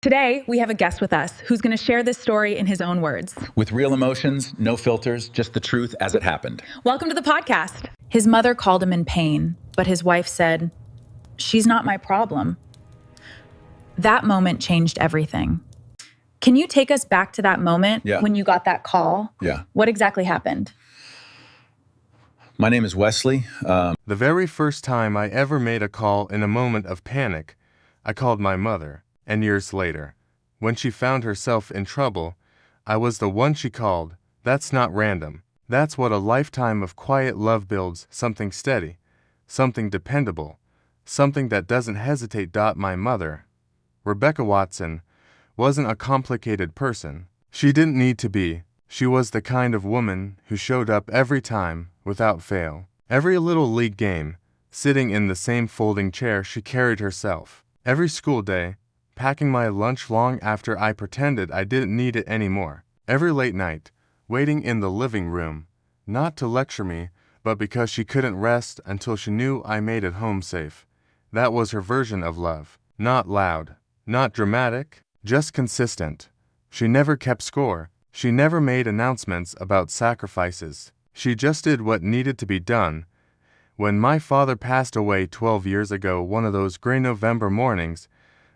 Today, we have a guest with us who's going to share this story in his own words. With real emotions, no filters, just the truth as it happened. Welcome to the podcast. His mother called him in pain, but his wife said, "She's not my problem." That moment changed everything. Can you take us back to that moment when you got that call? Yeah. What exactly happened? My name is Wesley. The very first time I ever made a call in a moment of panic, I called my mother. And years later, when she found herself in trouble, I was the one she called. That's not random. That's what a lifetime of quiet love builds, something steady, something dependable, something that doesn't hesitate. My mother, Rebecca Watson, wasn't a complicated person. She didn't need to be. She was the kind of woman who showed up every time, without fail. Every little league game, sitting in the same folding chair she carried herself. Every school day, packing my lunch long after I pretended I didn't need it anymore. Every late night, waiting in the living room, not to lecture me, but because she couldn't rest until she knew I made it home safe. That was her version of love. Not loud, not dramatic, just consistent. She never kept score. She never made announcements about sacrifices. She just did what needed to be done. When my father passed away 12 years ago, one of those gray November mornings,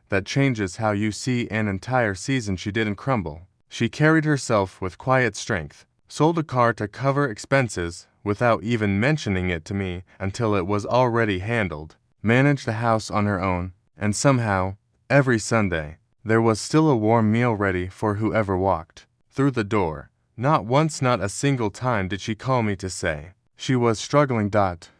that changes how you see an entire season, she didn't crumble. She carried herself with quiet strength, sold a car to cover expenses without even mentioning it to me until it was already handled, managed the house on her own, and somehow, every Sunday, there was still a warm meal ready for whoever walked through the door. Not once, not a single time did she call me to say she was struggling.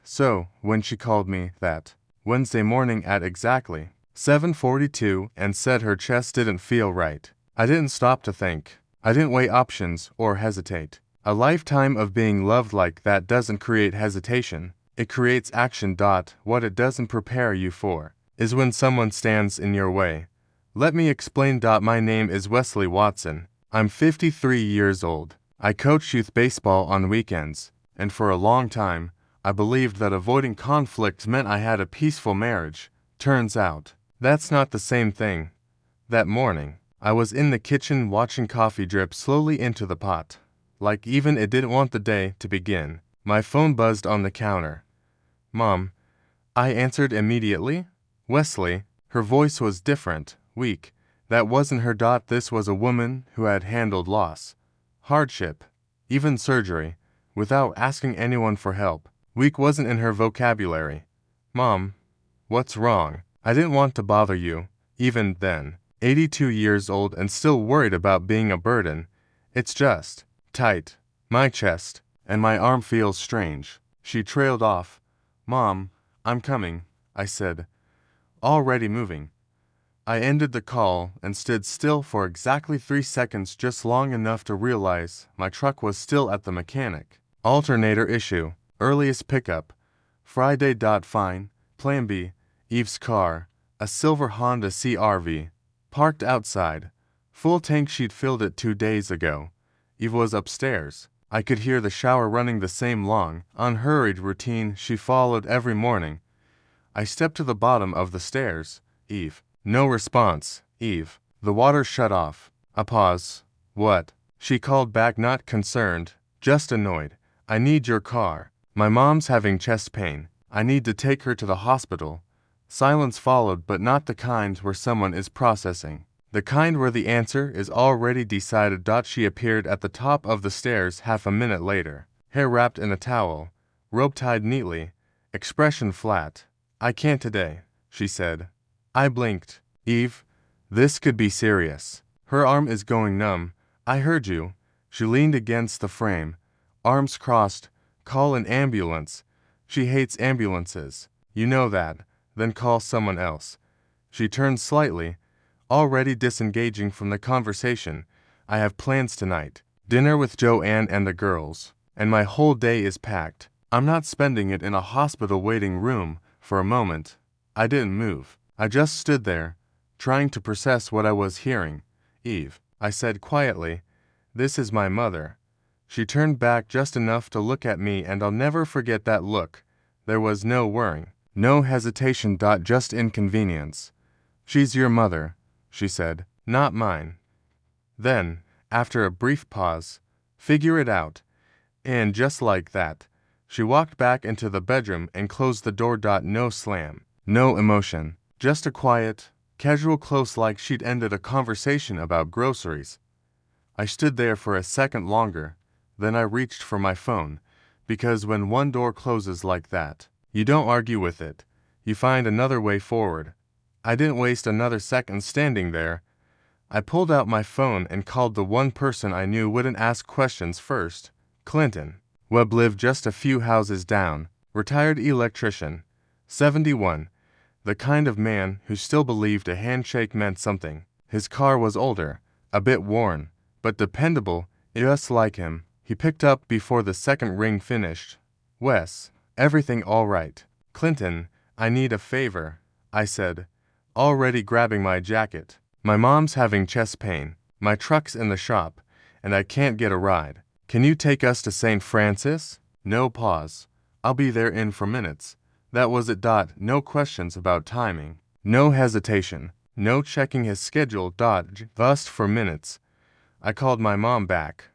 So, when she called me that Wednesday morning at exactly 7:42 and said her chest didn't feel right, I didn't stop to think. I didn't weigh options or hesitate. A lifetime of being loved like that doesn't create hesitation. It creates action. What it doesn't prepare you for is when someone stands in your way. Let me explain. My name is Wesley Watson. I'm 53 years old. I coach youth baseball on weekends, and for a long time, I believed that avoiding conflict meant I had a peaceful marriage. Turns out, that's not the same thing. That morning, I was in the kitchen watching coffee drip slowly into the pot. Like even it didn't want the day to begin. My phone buzzed on the counter. "Mom," I answered immediately. Wesley, her voice was different, weak. That wasn't her. This was a woman who had handled loss, hardship, even surgery, without asking anyone for help. Weak wasn't in her vocabulary. "Mom, what's wrong?" I didn't want to bother you, even then. 82 years old and still worried about being a burden. It's just tight. My chest and my arm feels strange. She trailed off. "Mom, I'm coming," I said, already moving. I ended the call and stood still for exactly 3 seconds, just long enough to realize my truck was still at the mechanic. Alternator issue. Earliest pickup. Friday. Fine. Plan B. Eve's car, a silver Honda CR-V, parked outside. Full tank. She'd filled it 2 days ago. Eve was upstairs. I could hear the shower running, the same long, unhurried routine she followed every morning. I stepped to the bottom of the stairs. Eve. No response. Eve. The water shut off. A pause. "What?" She called back, not concerned, just annoyed. "I need your car. My mom's having chest pain. I need to take her to the hospital." Silence followed, but not the kind where someone is processing. The kind where the answer is already decided. She appeared at the top of the stairs half a minute later, hair wrapped in a towel, robe tied neatly, expression flat. "I can't today," she said. I blinked. "Eve, this could be serious." Her arm is going numb. "I heard you." She leaned against the frame, arms crossed. "Call an ambulance." She hates ambulances. You know that. Then call someone else. She turned slightly, already disengaging from the conversation. "I have plans tonight. Dinner with Joanne and the girls. And my whole day is packed. I'm not spending it in a hospital waiting room." For a moment, I didn't move. I just stood there, trying to process what I was hearing. "Eve," I said quietly, "this is my mother." She turned back just enough to look at me, and I'll never forget that look. There was no worrying, no hesitation. Just inconvenience. "She's your mother," she said. Not mine. Then, after a brief pause, figure it out. And just like that, she walked back into the bedroom and closed the door. No slam, no emotion, just a quiet, casual close like she'd ended a conversation about groceries. I stood there for a second longer, then I reached for my phone, because when one door closes like that, you don't argue with it, you find another way forward. I didn't waste another second standing there. I pulled out my phone and called the one person I knew wouldn't ask questions first, Clinton. Webb lived just a few houses down, retired electrician, 71, the kind of man who still believed a handshake meant something. His car was older, a bit worn, but dependable, just like him. He picked up before the second ring finished. Wes, everything all right? Clinton, I need a favor, I said, already grabbing my jacket. My mom's having chest pain, my truck's in the shop, and I can't get a ride. Can you take us to St. Francis? No pause. I'll be there in 4 minutes. That was it. No questions about timing. No hesitation. No checking his schedule. Just 4 minutes. I called my mom back.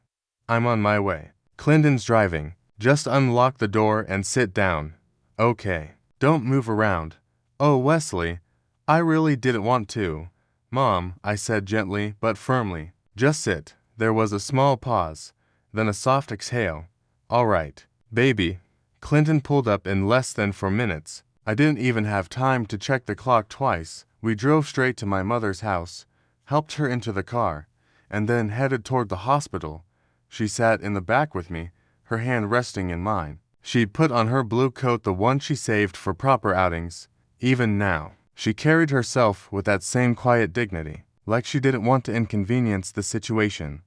I'm on my way. Clinton's driving. Just unlock the door and sit down. Okay. Don't move around. Oh, Wesley, I really didn't want to. Mom, I said gently but firmly. Just sit. There was a small pause, then a soft exhale. All right, baby. Clinton pulled up in less than 4 minutes. I didn't even have time to check the clock twice. We drove straight to my mother's house, helped her into the car, and then headed toward the hospital. She sat in the back with me, her hand resting in mine. She'd put on her blue coat, the one she saved for proper outings. Even now, she carried herself with that same quiet dignity, like she didn't want to inconvenience the situation.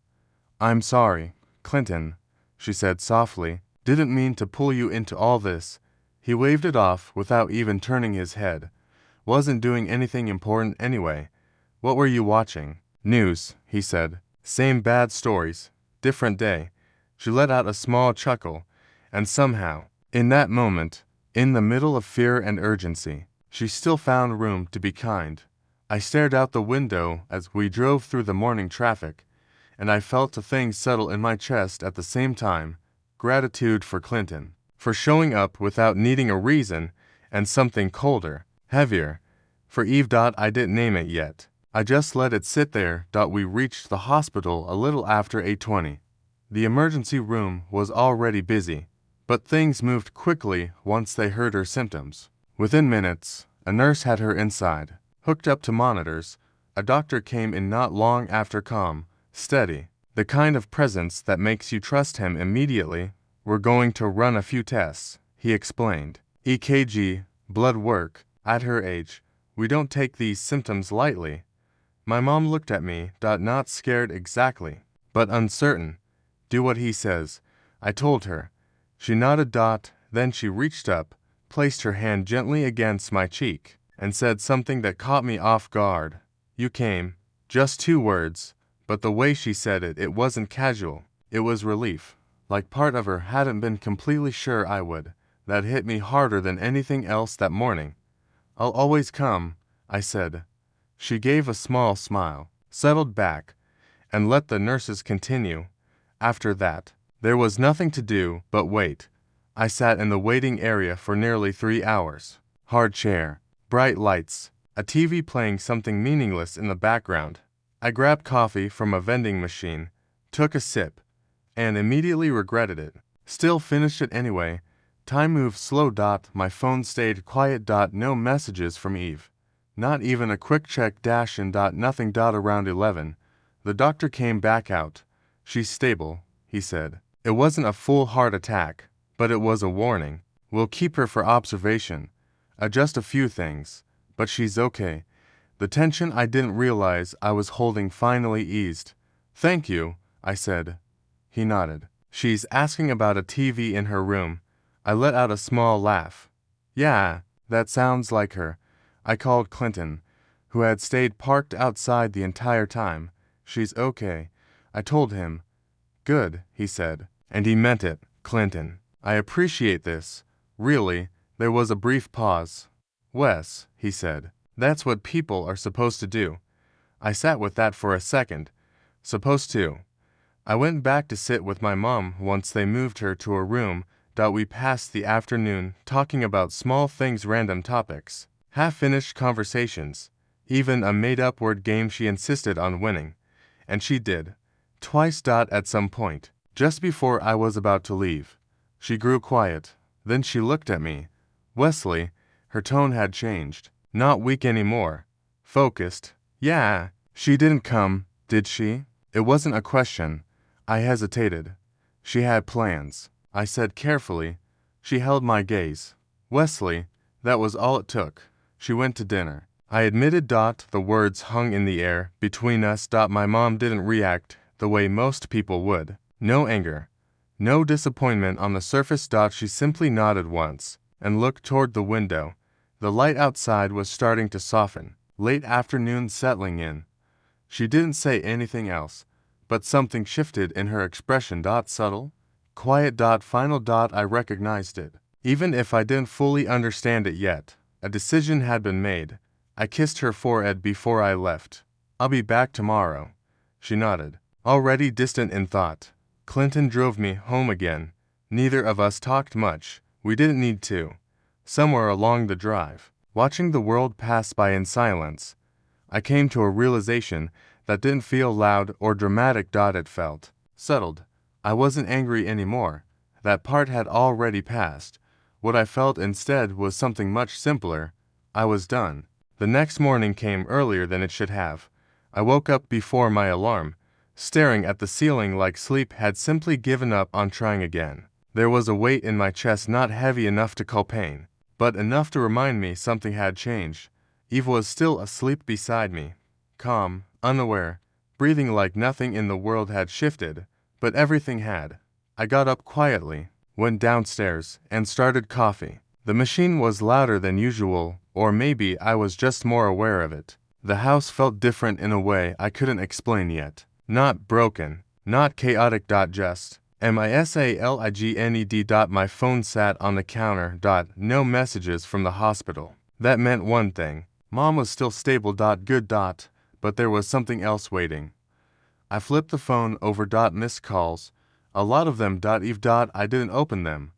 I'm sorry, Clinton, she said softly. Didn't mean to pull you into all this. He waved it off without even turning his head. Wasn't doing anything important anyway. What were you watching? News, he said. Same bad stories. Different day. She let out a small chuckle, and somehow, in that moment, in the middle of fear and urgency, she still found room to be kind. I stared out the window as we drove through the morning traffic, and I felt a thing settle in my chest at the same time. Gratitude for Clinton, for showing up without needing a reason, and something colder, heavier, for Eve. I didn't name it yet. I just let it sit there. We reached the hospital a little after 8:20. The emergency room was already busy, but things moved quickly once they heard her symptoms. Within minutes, a nurse had her inside, hooked up to monitors. A doctor came in not long after, calm, steady, the kind of presence that makes you trust him immediately. We're going to run a few tests, he explained. EKG, blood work. At her age, we don't take these symptoms lightly. My mom looked at me, not scared exactly, but uncertain. Do what he says, I told her. She nodded. Then she reached up, placed her hand gently against my cheek, and said something that caught me off guard. You came. Just 2 words, but the way she said it, it wasn't casual. It was relief, like part of her hadn't been completely sure I would. That hit me harder than anything else that morning. I'll always come, I said. She gave a small smile, settled back, and let the nurses continue. After that, there was nothing to do but wait. I sat in the waiting area for nearly 3 hours. Hard chair, bright lights, a TV playing something meaningless in the background. I grabbed coffee from a vending machine, took a sip, and immediately regretted it. Still finished it anyway. Time moved slow. My phone stayed quiet. No messages from Eve. Not even a quick check. And nothing. Around 11, the doctor came back out. She's stable, he said. It wasn't a full heart attack, but it was a warning. We'll keep her for observation. Adjust a few things, but she's okay. The tension I didn't realize I was holding finally eased. Thank you, I said. He nodded. She's asking about a TV in her room. I let out a small laugh. Yeah, that sounds like her. I called Clinton, who had stayed parked outside the entire time. She's okay, I told him. Good, he said, and he meant it. Clinton, I appreciate this. Really. There was a brief pause. Wes, he said, that's what people are supposed to do. I sat with that for a second. Supposed to. I went back to sit with my mom once they moved her to a room. We passed the afternoon talking about small things, random topics, half-finished conversations, even a made-up word game she insisted on winning. And she did. Twice. At some point, just before I was about to leave, she grew quiet. Then she looked at me. Wesley, her tone had changed. Not weak anymore. Focused. Yeah, she didn't come, did she? It wasn't a question. I hesitated. She had plans, I said carefully. She held my gaze. Wesley, that was all it took. She went to dinner. I admitted. The words hung in the air between us. My mom didn't react the way most people would. No anger. No disappointment on the surface. She simply nodded once and looked toward the window. The light outside was starting to soften. Late afternoon settling in. She didn't say anything else, but something shifted in her expression. Subtle, quiet. Final. I recognized it. Even if I didn't fully understand it yet, a decision had been made. I kissed her forehead before I left. I'll be back tomorrow. She nodded, already distant in thought. Clinton drove me home again. Neither of us talked much. We didn't need to. Somewhere along the drive, watching the world pass by in silence, I came to a realization that didn't feel loud or dramatic. It felt settled. I wasn't angry anymore. That part had already passed. What I felt instead was something much simpler. I was done. The next morning came earlier than it should have. I woke up before my alarm, staring at the ceiling like sleep had simply given up on trying again. There was a weight in my chest, not heavy enough to call pain, but enough to remind me something had changed. Eve was still asleep beside me, calm, unaware, breathing like nothing in the world had shifted, but everything had. I got up quietly, went downstairs, and started coffee. The machine was louder than usual, or maybe I was just more aware of it. The house felt different in a way I couldn't explain yet. Not broken, not chaotic. Just MISALIGNED. My phone sat on the counter. No messages from the hospital. That meant one thing. Mom was still stable. Good. But there was something else waiting. I flipped the phone over. Missed calls. A lot of them. Eve. I didn't open them.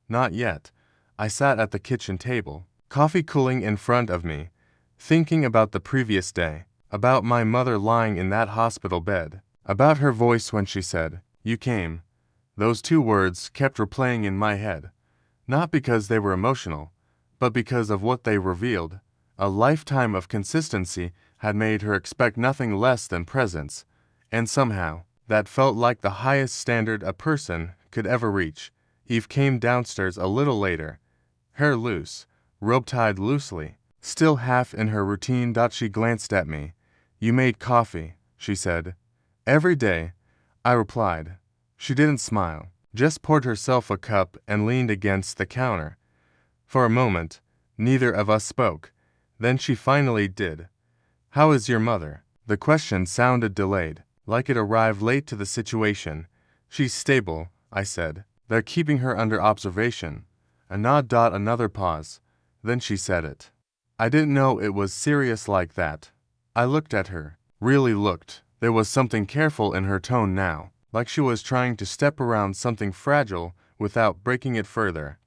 Not yet. I sat at the kitchen table, coffee cooling in front of me, thinking about the previous day, about my mother lying in that hospital bed, about her voice when she said, "You came." Those two words kept replaying in my head, not because they were emotional, but because of what they revealed. A lifetime of consistency had made her expect nothing less than presence, and somehow, that felt like the highest standard a person could ever reach. Eve came downstairs a little later, hair loose, robe tied loosely, still half in her routine. She glanced at me. "You made coffee," she said. "Every day," I replied. She didn't smile, just poured herself a cup and leaned against the counter. For a moment, neither of us spoke. Then she finally did. "How is your mother?" The question sounded delayed, like it arrived late to the situation. "She's stable," I said. "They're keeping her under observation." A nod. Another pause. Then she said it. I didn't know it was serious like that. I looked at her. Really looked. There was something careful in her tone now, like she was trying to step around something fragile without breaking it further.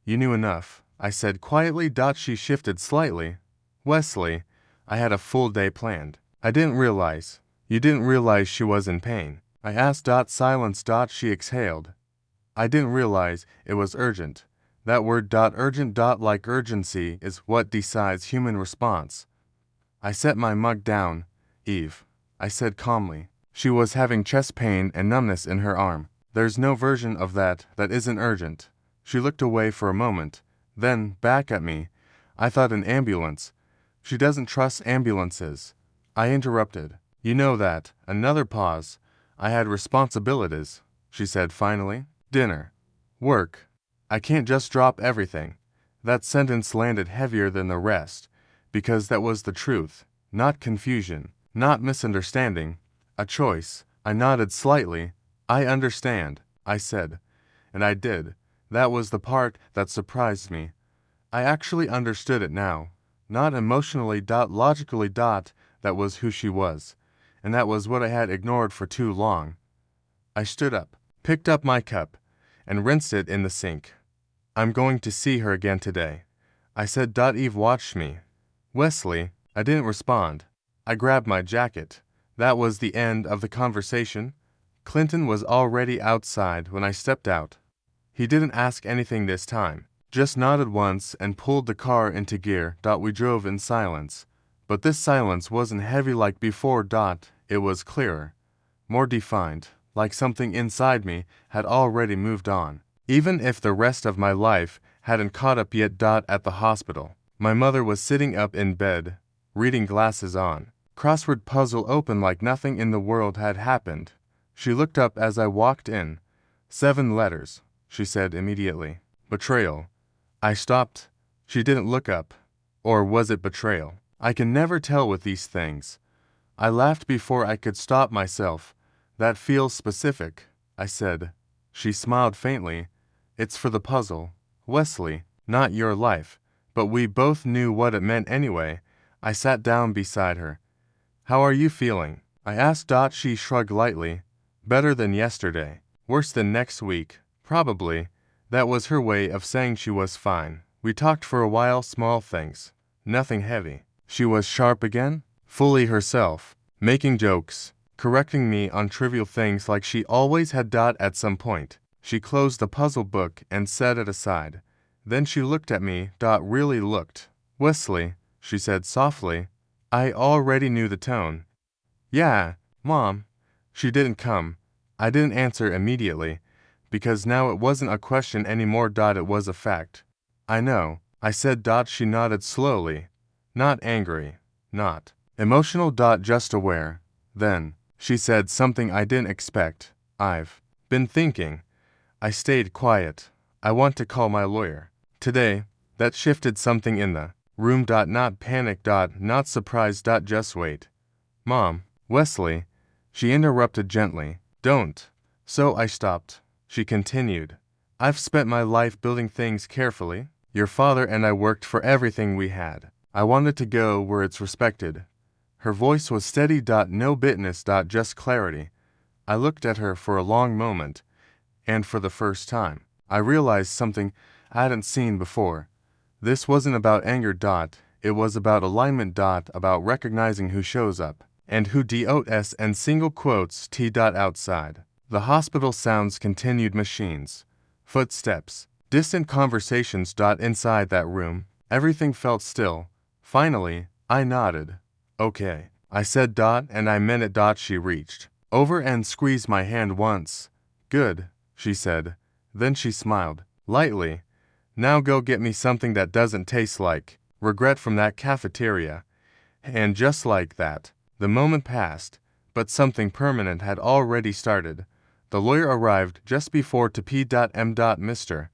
"You knew enough," I said quietly. She shifted slightly. "Wesley, I had a full day planned. I didn't realize." "You didn't realize she was in pain?" I asked. Silence. She exhaled. "I didn't realize it was urgent." That word. Urgent. Like urgency is what decides human response. I set my mug down. "Eve," I said calmly. She was having chest pain and numbness in her arm. "There's no version of that isn't urgent." She looked away for a moment, then back at me. "I thought an ambulance." "She doesn't trust ambulances." I interrupted. "You know that." Another pause. "I had responsibilities," she said finally. "Dinner. Work. I can't just drop everything." That sentence landed heavier than the rest, because that was the truth, not confusion, not misunderstanding, a choice. I nodded slightly. "I understand," I said. And I did. That was the part that surprised me. I actually understood it now. Not emotionally. Logically. that was who she was, and that was what I had ignored for too long. I stood up, picked up my cup, and rinsed it in the sink. I'm going to see her again today, I said. Eve watched me. Wesley, I didn't respond. I grabbed my jacket. That was the end of the conversation. Clinton was already outside when I stepped out. He didn't ask anything this time, just nodded once and pulled the car into gear. We drove in silence. But this silence wasn't heavy like before. It was clearer, more defined, like something inside me had already moved on, even if the rest of my life hadn't caught up yet. At the hospital, my mother was sitting up in bed, reading, glasses on, crossword puzzle open, like nothing in the world had happened. She looked up as I walked in. 7 letters, she said immediately. Betrayal. I stopped. She didn't look up. Or was it betrayal? I can never tell with these things. I laughed before I could stop myself. That feels specific, I said. She smiled faintly. It's for the puzzle, Wesley, not your life. But we both knew what it meant anyway. I sat down beside her. How are you feeling? I asked. She shrugged lightly. Better than yesterday. Worse than next week, probably. That was her way of saying she was fine. We talked for a while, small things. Nothing heavy. She was sharp again, fully herself, making jokes, correcting me on trivial things like she always had. At some point, she closed the puzzle book and set it aside. Then she looked at me. Really looked. Wesley, she said softly. I already knew the tone. Yeah, Mom. She didn't come. I didn't answer immediately, because now it wasn't a question anymore. It was a fact. I know, I said. She nodded slowly. Not angry, not emotional. Just aware. Then, she said something I didn't expect. I've been thinking. I stayed quiet. I want to call my lawyer today. That shifted something in the room. Not panic. Not surprised. Just wait. Mom, Wesley, she interrupted gently. Don't. So I stopped. She continued. I've spent my life building things carefully. Your father and I worked for everything we had. I wanted to go where it's respected. Her voice was steady. No bitterness. Just clarity. I looked at her for a long moment, and for the first time, I realized something I hadn't seen before. This wasn't about anger. It was about alignment. About recognizing who shows up and who does, and single quotes T. Outside the hospital, sounds continued. Machines, footsteps, distant conversations. Inside that room, everything felt still. Finally, I nodded. Okay, I said. And I meant it. She reached over and squeezed my hand once. Good, she said. Then she smiled lightly. Now go get me something that doesn't taste like regret from that cafeteria. And just like that, the moment passed, but something permanent had already started. The lawyer arrived just before to p.m. Mr.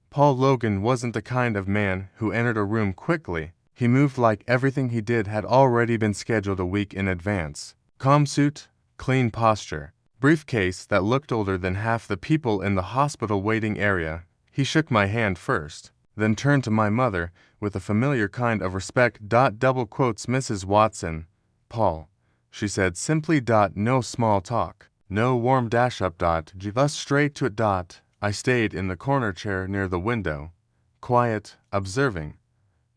Paul Logan wasn't the kind of man who entered a room quickly. He moved like everything he did had already been scheduled a week in advance. Calm suit, clean posture, briefcase that looked older than half the people in the hospital waiting area. He shook my hand first, then turned to my mother with a familiar kind of respect. Double quotes Mrs. Watson. Paul, she said simply. No small talk, no warm dash up. Just straight to it. I stayed in the corner chair near the window, quiet, observing.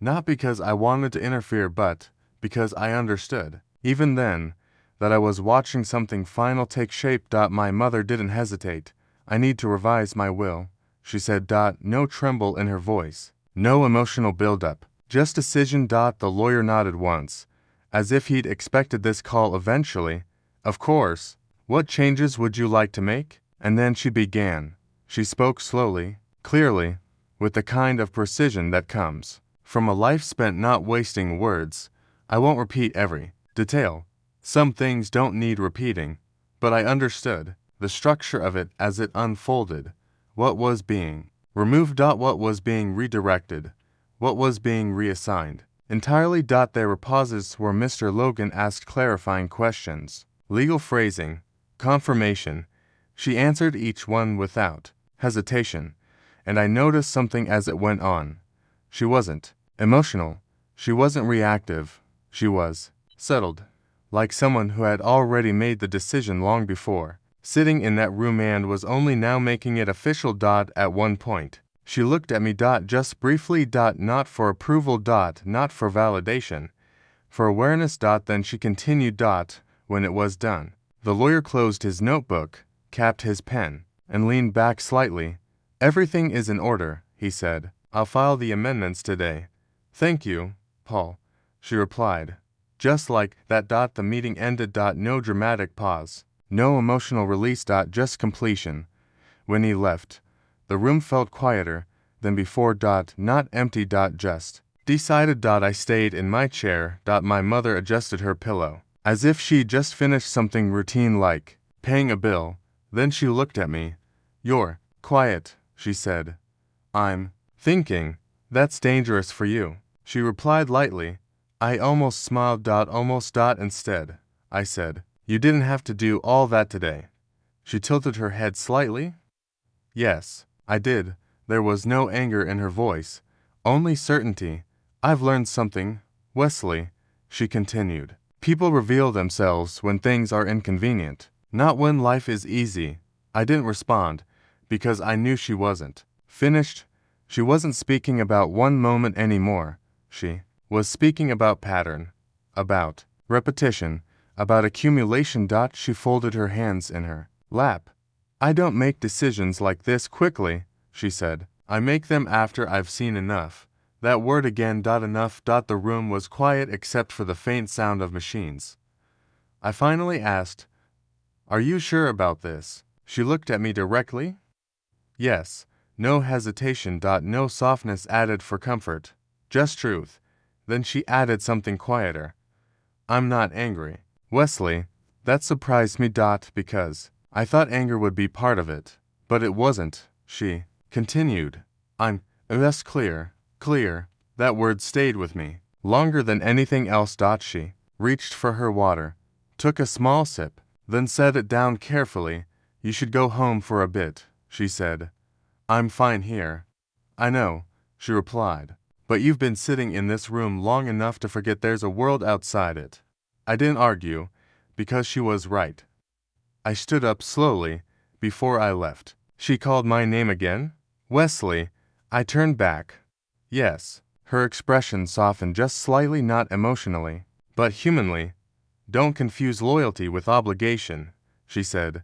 Not because I wanted to interfere, but because I understood, even then, that I was watching something final take shape. My mother didn't hesitate. I need to revise my will, she said. No tremble in her voice, no emotional buildup, just decision. The lawyer nodded once, as if he'd expected this call eventually. Of course. What changes would you like to make? And then she began. She spoke slowly, clearly, with the kind of precision that comes from a life spent not wasting words. I won't repeat every detail. Some things don't need repeating, but I understood the structure of it as it unfolded. What was being removed. What was being redirected. What was being reassigned. Entirely. There were pauses where Mr. Logan asked clarifying questions. Legal phrasing. Confirmation. She answered each one without hesitation, and I noticed something as it went on. She wasn't emotional. She wasn't reactive. She was settled. like someone who had already made the decision long before, sitting in that room and was only now making it official. At one point, she looked at me. Just briefly. Not for approval. Not for validation. For awareness. Then she continued. When it was done, the lawyer closed his notebook, capped his pen, and leaned back slightly. "Everything is in order," he said. "I'll file the amendments today." "Thank you, Paul," she replied. Just like that. The meeting ended. No dramatic pause. No emotional release. Just completion. When he left, the room felt quieter than before. Not empty. Just decided. I stayed in my chair. My mother adjusted her pillow, as if she'd just finished something routine like paying a bill. Then she looked at me. "You're quiet," she said. "I'm thinking. That's dangerous for you," she replied lightly. I almost smiled. Almost. Instead, I said, "You didn't have to do all that today." She tilted her head slightly. "Yes, I did." There was no anger in her voice, only certainty. "I've learned something, Wesley," she continued. "People reveal themselves when things are inconvenient, not when life is easy." I didn't respond, because I knew she wasn't finished. She wasn't speaking about one moment anymore. She was speaking about pattern, about repetition, about accumulation. She folded her hands in her lap. "I don't make decisions like this quickly," she said. "I make them after I've seen enough." That word again. Enough. The room was quiet except for the faint sound of machines. I finally asked, "Are you sure about this?" She looked at me directly. "Yes." No hesitation. No softness added for comfort. Just truth. Then she added something quieter. "I'm not angry, Wesley." That surprised me. Because I thought anger would be part of it. But it wasn't, she continued. "I'm less clear. Clear." That word stayed with me longer than anything else. She reached for her water, took a small sip, then set it down carefully. "You should go home for a bit," she said. "I'm fine here." "I know," she replied. "But you've been sitting in this room long enough to forget there's a world outside it." I didn't argue, because she was right. I stood up slowly before I left. She called my name again. "Wesley." I turned back. Yes. Her expression softened just slightly, not emotionally, but humanly. "Don't confuse loyalty with obligation," she said.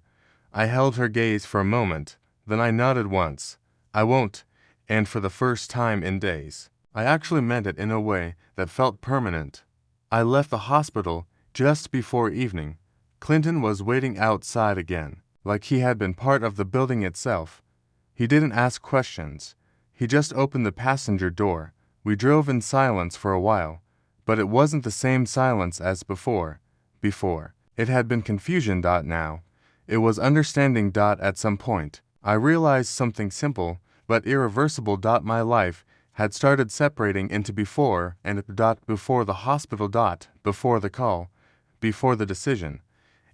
I held her gaze for a moment, then I nodded once. "I won't," and for the first time in days, I actually meant it in a way that felt permanent. I left the hospital just before evening. Clinton was waiting outside again, like he had been part of the building itself. He didn't ask questions. He just opened the passenger door. We drove in silence for a while, but it wasn't the same silence as before. Before, it had been confusion. Now, it was understanding. At some point, I realized something simple but irreversible. My life had started separating into before and before the hospital. Before the call, before the decision,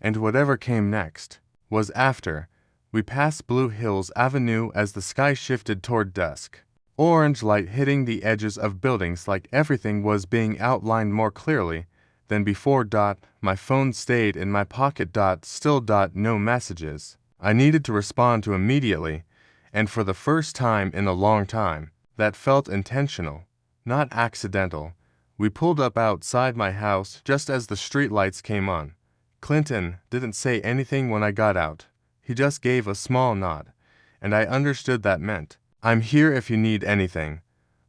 and whatever came next was after. We passed Blue Hills Avenue as the sky shifted toward dusk. Orange light hitting the edges of buildings like everything was being outlined more clearly than before. My phone stayed in my pocket. Still. No messages I needed to respond to immediately, and for the first time in a long time, that felt intentional, not accidental. We pulled up outside my house just as the streetlights came on. Clinton didn't say anything when I got out. He just gave a small nod, and I understood that meant, "I'm here if you need anything."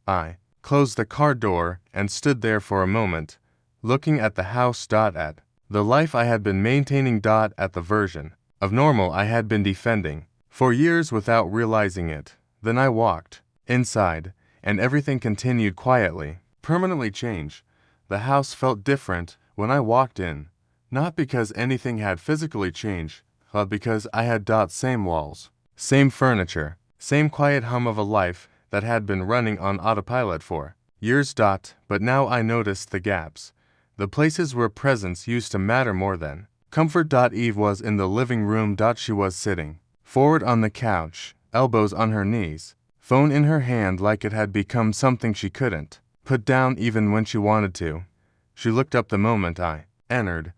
I closed the car door and stood there for a moment, looking at the house. At the life I had been maintaining. At the version of normal I had been defending for years without realizing it. Then I walked inside, and everything continued quietly. Permanently changed. The house felt different when I walked in, not because anything had physically changed, but because I had. Same walls, same furniture, same quiet hum of a life that had been running on autopilot for years. But now I noticed the gaps, the places where presence used to matter more than comfort. Eve was in the living room. She was sitting forward on the couch, elbows on her knees, phone in her hand, like it had become something she couldn't put down even when she wanted to. She looked up the moment I entered,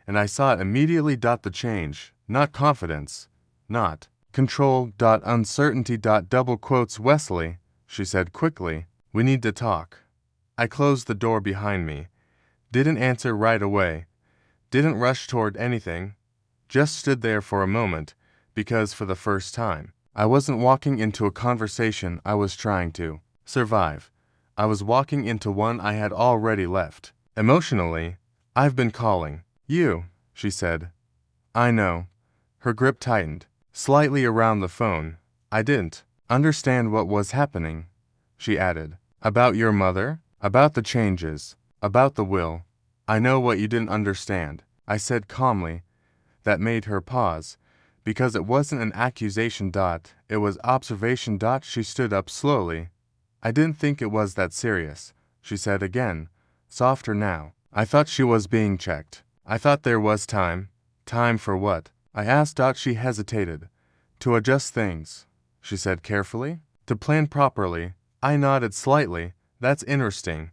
and I saw it immediately. The change, not confidence, not control. Uncertainty. Double quotes. Wesley, she said quickly, we need to talk. I closed the door behind me. Didn't answer right away. Didn't rush toward anything. Just stood there for a moment, because for the first time, I wasn't walking into a conversation I was trying to survive. I was walking into one I had already left. Emotionally, I've been calling you, she said. I know. Her grip tightened slightly around the phone. I didn't understand what was happening, she added. About your mother? About the changes? About the will? I know what you didn't understand, I said calmly. That made her pause, because it wasn't an accusation. It was observation. She stood up slowly. I didn't think it was that serious, she said again, softer now. I thought she was being checked. I thought there was time. Time for what? I asked. She hesitated. To adjust things, she said carefully. To plan properly. I nodded slightly. That's interesting,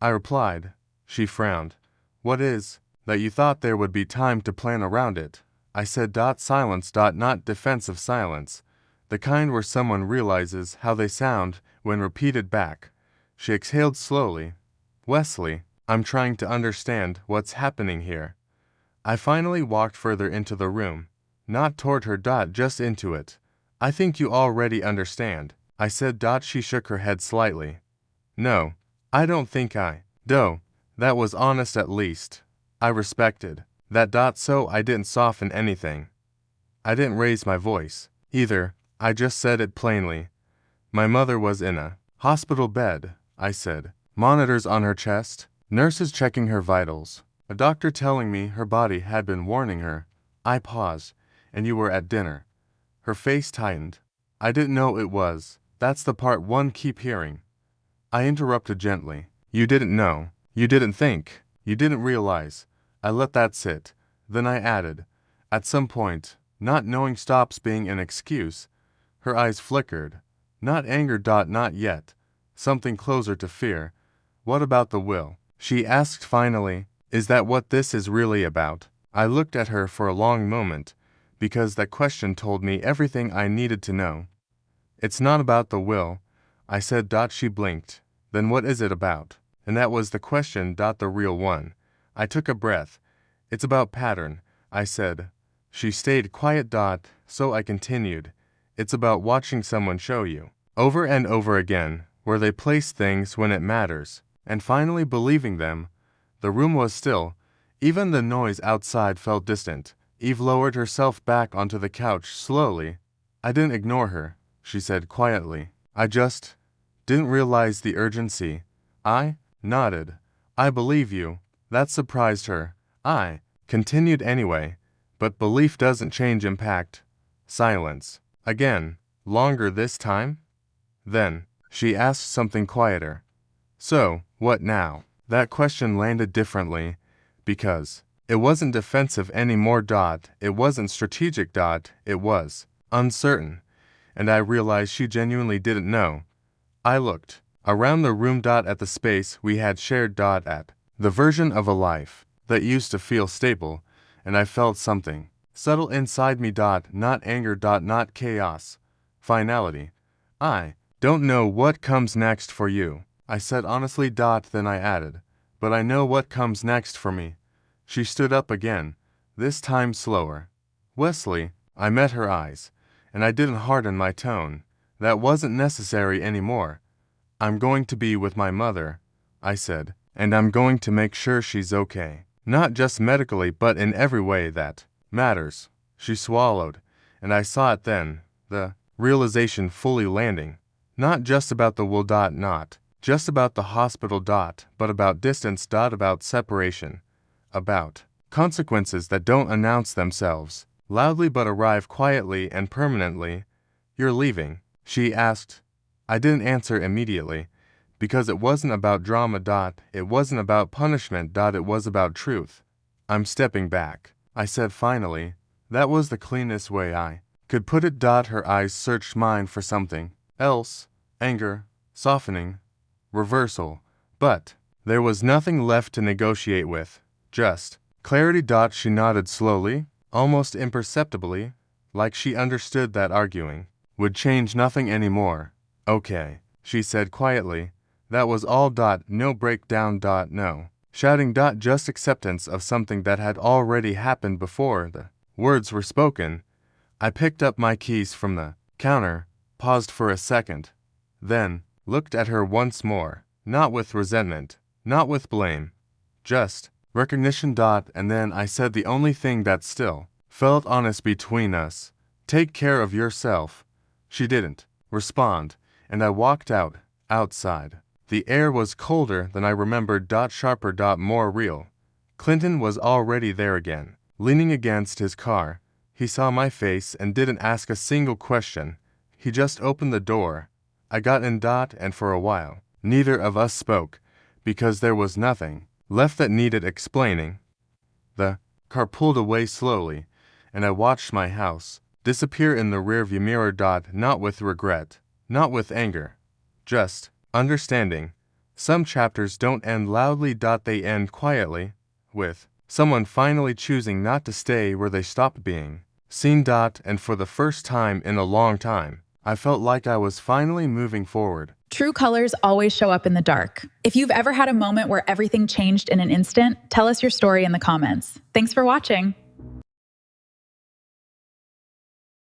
I replied. She frowned. What is? That you thought there would be time to plan around it, I said. Silence. Not defensive silence. The kind where someone realizes how they sound when repeated back. She exhaled slowly. Wesley, I'm trying to understand what's happening here. I finally walked further into the room. Not toward her. Just into it. I think you already understand, I said. She shook her head slightly. No, I don't think I do. That was honest at least. I respected that. So I didn't soften anything. I didn't raise my voice, either. I just said it plainly. My mother was in a hospital bed, I said. Monitors on her chest, nurses checking her vitals, a doctor telling me her body had been warning her. I paused. And you were at dinner. Her face tightened. I didn't know it was. That's the part one keep hearing. I interrupted gently. You didn't know. You didn't think. You didn't realize. I let that sit. Then I added, at some point, not knowing stops being an excuse. Her eyes flickered. Not anger. Not yet. Something closer to fear. What about the will? She asked finally. Is that what this is really about? I looked at her for a long moment, because that question told me everything I needed to know. It's not about the will, I said. She blinked. Then what is it about? And that was the question. The real one. I took a breath. It's about pattern, I said. She stayed quiet. So I continued. It's about watching someone show you, over and over again, where they place things when it matters, and finally believing them. The room was still. Even the noise outside felt distant. Eve lowered herself back onto the couch slowly. I didn't ignore her, she said quietly. I just didn't realize the urgency. I nodded. I believe you. That surprised her. I continued anyway. But belief doesn't change impact. Silence. Again. Longer this time? Then, she asked something quieter. So, what now? That question landed differently, because it wasn't defensive anymore. It wasn't strategic. It was uncertain, and I realized she genuinely didn't know. I looked around the room. At the space we had shared. At the version of a life that used to feel stable, and I felt something settle inside me. Not anger. Not chaos. Finality. I don't know what comes next for you, I said honestly. Then I added, but I know what comes next for me. She stood up again, this time slower. Wesley, I met her eyes, and I didn't harden my tone. That wasn't necessary anymore. I'm going to be with my mother, I said, and I'm going to make sure she's okay. Not just medically, but in every way that matters. She swallowed, and I saw it then, the realization fully landing. Not just about the will. Not just about the hospital. But about distance. About separation. About consequences that don't announce themselves loudly but arrive quietly and permanently. You're leaving? She asked. I didn't answer immediately, because it wasn't about drama. It wasn't about punishment. It was about truth. I'm stepping back, I said finally. That was the cleanest way I could put it. Her eyes searched mine for something else. Anger, softening, reversal. But there was nothing left to negotiate with. Just Clarity. Dot. She nodded slowly, almost imperceptibly, like she understood that arguing would change nothing anymore. Okay, she said quietly. That was all. Dot. No breakdown. Dot. No shouting. Dot. Just acceptance of something that had already happened before the words were spoken. I picked up my keys from the counter, paused for a second, then looked at her once more, not with resentment, not with blame, just recognition. Dot. And then I said the only thing that still felt honest between us. Take care of yourself. She didn't respond, and I walked outside. The air was colder than I remembered. Dot. Sharper. Dot. More real. Clinton was already there again, leaning against his car. He saw my face and didn't ask a single question. He just opened the door. I got in. Dot. And for a while, neither of us spoke, because there was nothing left that needed explaining. The car pulled away slowly, and I watched my house disappear in the rearview mirror. Dot. Not with regret, not with anger, just understanding. Some chapters don't end loudly. Dot. They end quietly, with someone finally choosing not to stay where they stopped being seen. Dot. And for the first time in a long time, I felt like I was finally moving forward. True colors always show up in the dark. If you've ever had a moment where everything changed in an instant, tell us your story in the comments. Thanks for watching.